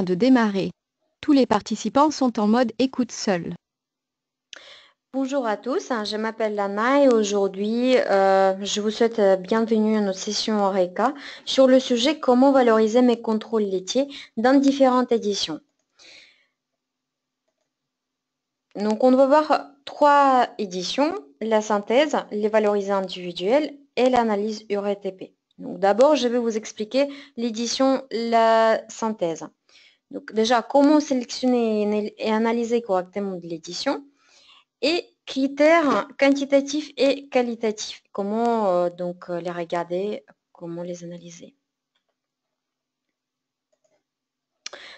de démarrer. Tous les participants sont en mode écoute seul. Bonjour à tous, je m'appelle Lana et aujourd'hui je vous souhaite bienvenue à notre session Oreca sur le sujet comment valoriser mes contrôles laitiers dans différentes éditions. Donc on va voir trois éditions, la synthèse, les valorisés individuels et l'analyse URTP. Donc d'abord je vais vous expliquer l'édition la synthèse. Donc déjà comment sélectionner et analyser correctement de l'édition. Et critères quantitatifs et qualitatifs. Comment les regarder, comment les analyser.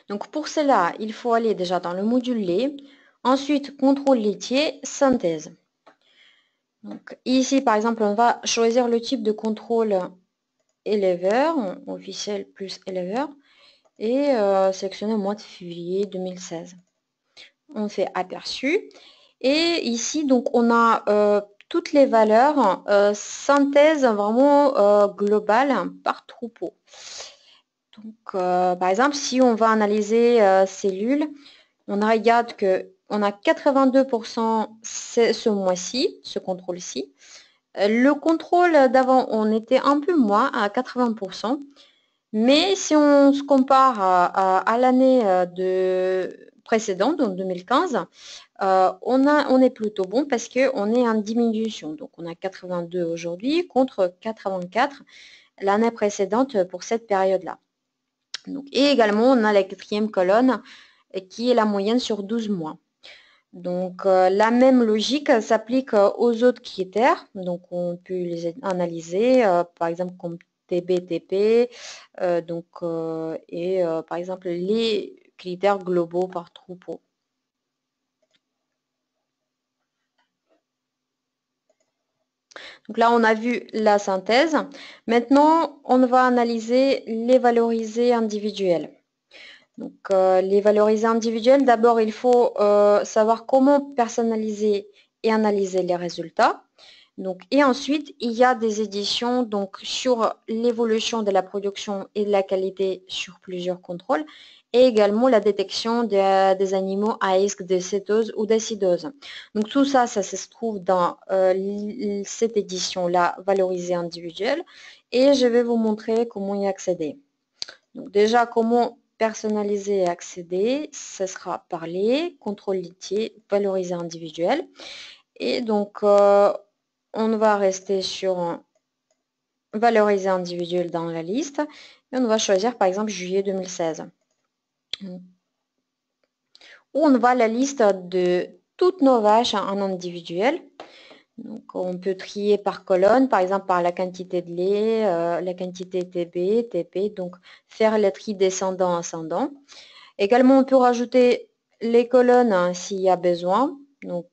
Donc pour cela, il faut aller déjà dans le module lait. Ensuite, contrôle laitier, synthèse. Donc ici, par exemple, on va choisir le type de contrôle éleveur, officiel plus éleveur, et sélectionner au mois de février 2016. On fait aperçu. Et ici, donc, on a toutes les valeurs, synthèse vraiment globale par troupeau. Donc, par exemple, si on va analyser cellules, on regarde qu'on a 82% ce mois-ci, ce contrôle-ci. Le contrôle d'avant, on était un peu moins à 80%. Mais si on se compare à l'année précédente, en 2015, on est plutôt bon parce qu'on est en diminution. Donc, on a 82 aujourd'hui contre 84 l'année précédente pour cette période-là. Et également, on a la quatrième colonne qui est la moyenne sur 12 mois. Donc, la même logique s'applique aux autres critères. Donc, on peut les analyser, par exemple, comme TB, TP, par exemple, les critères globaux par troupeau. Donc là, on a vu la synthèse. Maintenant, on va analyser les valorisés individuels. Donc, les valorisés individuels, d'abord, il faut savoir comment personnaliser et analyser les résultats. Donc, et ensuite, il y a des éditions donc, sur l'évolution de la production et de la qualité sur plusieurs contrôles et également la détection des animaux à risque de cétose ou d'acidose. Donc, tout ça, ça se trouve dans cette édition-là, valorisée individuelle, et je vais vous montrer comment y accéder. Donc, déjà, comment personnaliser et accéder, ce sera parler, contrôle laitier, valorisé individuel. Et donc, on va rester sur valoriser individuel dans la liste et on va choisir par exemple juillet 2016. Où on voit la liste de toutes nos vaches en individuel. Donc, on peut trier par colonne, par exemple par la quantité de lait, la quantité TB, TP, donc faire le tri descendant-ascendant. Également, on peut rajouter les colonnes s'il y a besoin. Donc,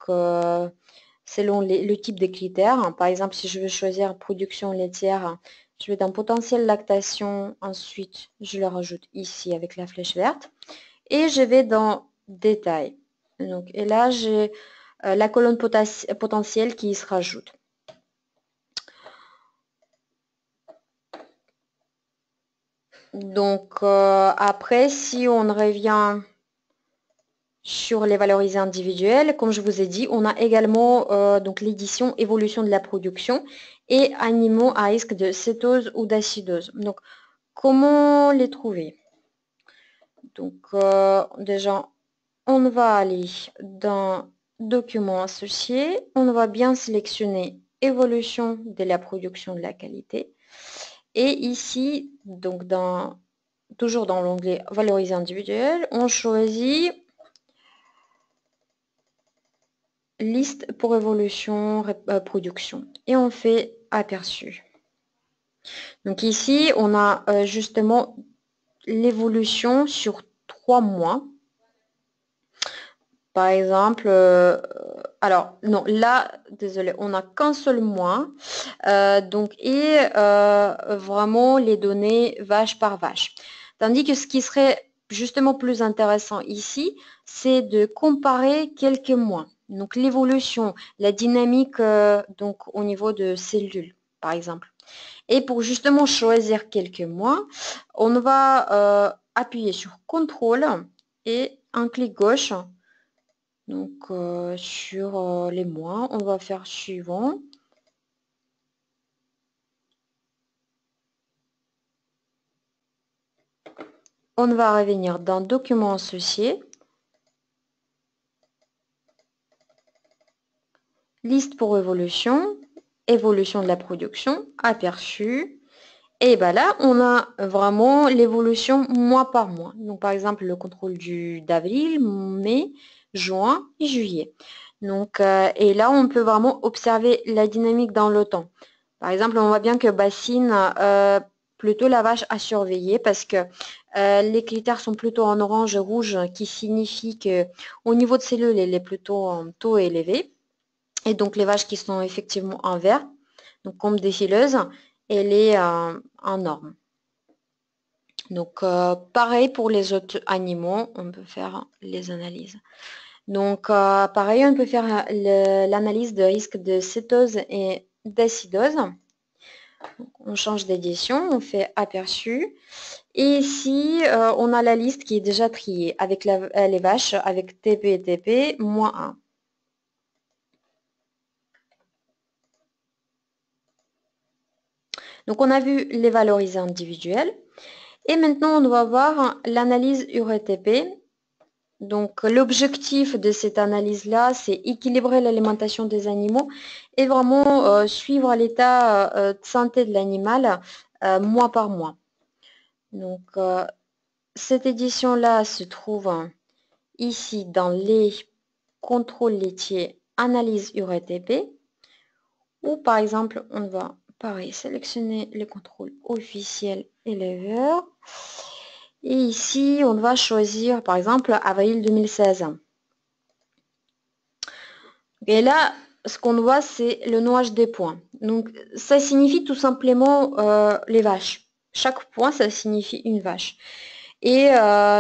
selon le type de critères. Par exemple, si je veux choisir production laitière, je vais dans potentiel lactation. Ensuite, je le rajoute ici avec la flèche verte. Et je vais dans détail. Donc, et là, j'ai la colonne potentielle qui se rajoute. Donc, après, si on revient sur les valorisés individuels, comme je vous ai dit, on a également donc l'édition évolution de la production et animaux à risque de cétose ou d'acidose. Donc, comment les trouver? Donc, déjà, on va aller dans documents associés. On va bien sélectionner évolution de la production de la qualité. Et ici, donc toujours dans l'onglet valoriser individuel, on choisit liste pour évolution production et on fait aperçu. Donc ici, on a justement l'évolution sur 3 mois. Par exemple, alors non, là, désolé, on n'a qu'un seul mois. Vraiment les données vache par vache. Tandis que ce qui serait justement plus intéressant ici, c'est de comparer quelques mois. Donc l'évolution, la dynamique donc au niveau de cellules, par exemple. Et pour justement choisir quelques mois, on va appuyer sur CTRL et un clic gauche. Donc, sur les mois, on va faire suivant. On va revenir dans Documents associés. Liste pour évolution, évolution de la production, aperçu. Et ben là, on a vraiment l'évolution mois par mois. Donc, par exemple, le contrôle d'avril, mai, juin et juillet. Donc, et là, on peut vraiment observer la dynamique dans le temps. Par exemple, on voit bien que bassine, plutôt la vache à surveiller parce que les critères sont plutôt en orange et rouge qui signifie qu'au niveau de cellules, elle est plutôt en taux élevé. Et donc, les vaches qui sont effectivement en vert, donc comme des fileuses, elle est en norme. Donc, pareil pour les autres animaux, on peut faire les analyses. Donc, pareil, on peut faire l'analyse de risque de cétose et d'acidose. On change d'édition, on fait aperçu. Et ici, on a la liste qui est déjà triée avec les vaches avec TP et TP, -1. Donc, on a vu les valorisés individuels. Et maintenant, on va voir l'analyse URETP. Donc, l'objectif de cette analyse-là, c'est équilibrer l'alimentation des animaux et vraiment suivre l'état de santé de l'animal mois par mois. Donc, cette édition-là se trouve ici dans les contrôles laitiers analyse URETP, ou par exemple, on va pareil sélectionner les contrôles officiels éleveurs. Et ici, on va choisir, par exemple, avril 2016. Et là, ce qu'on voit, c'est le noyage des points. Donc, ça signifie tout simplement les vaches. Chaque point, ça signifie une vache. Et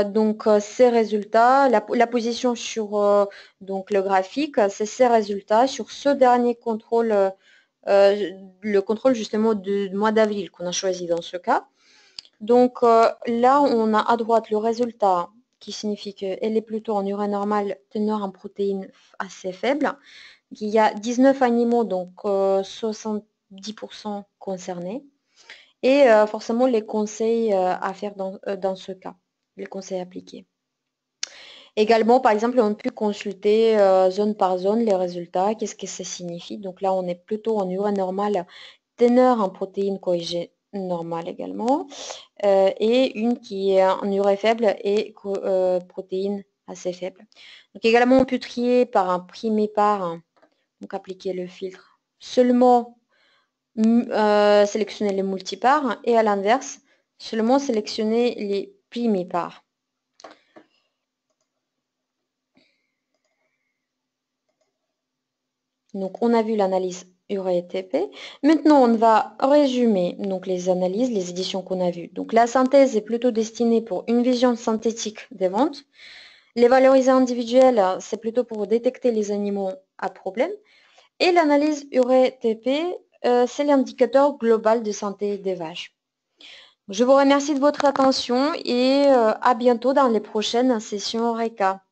donc, ces résultats, la position sur donc, le graphique, c'est ces résultats sur ce dernier contrôle, le contrôle justement du mois d'avril qu'on a choisi dans ce cas. Donc là, on a à droite le résultat qui signifie qu'elle est plutôt en urée normale, teneur en protéines assez faible. Il y a 19 animaux, donc 70% concernés. Et forcément, les conseils à faire dans ce cas, les conseils appliqués. Également, par exemple, on peut consulter zone par zone les résultats, qu'est-ce que ça signifie. Donc là, on est plutôt en urée normale, teneur en protéines corrigées normales également. Et une qui est en urée faible et protéines assez faibles. Donc également, on peut trier par un primépare, donc appliquer le filtre. Seulement sélectionner les multipares et à l'inverse, seulement sélectionner les primipares. Donc on a vu l'analyse URETP. Maintenant, on va résumer donc les analyses, les éditions qu'on a vues. Donc la synthèse est plutôt destinée pour une vision synthétique des ventes. Les valorisés individuels, c'est plutôt pour détecter les animaux à problème. Et l'analyse URETP, c'est l'indicateur global de santé des vaches. Je vous remercie de votre attention et à bientôt dans les prochaines sessions ORECA.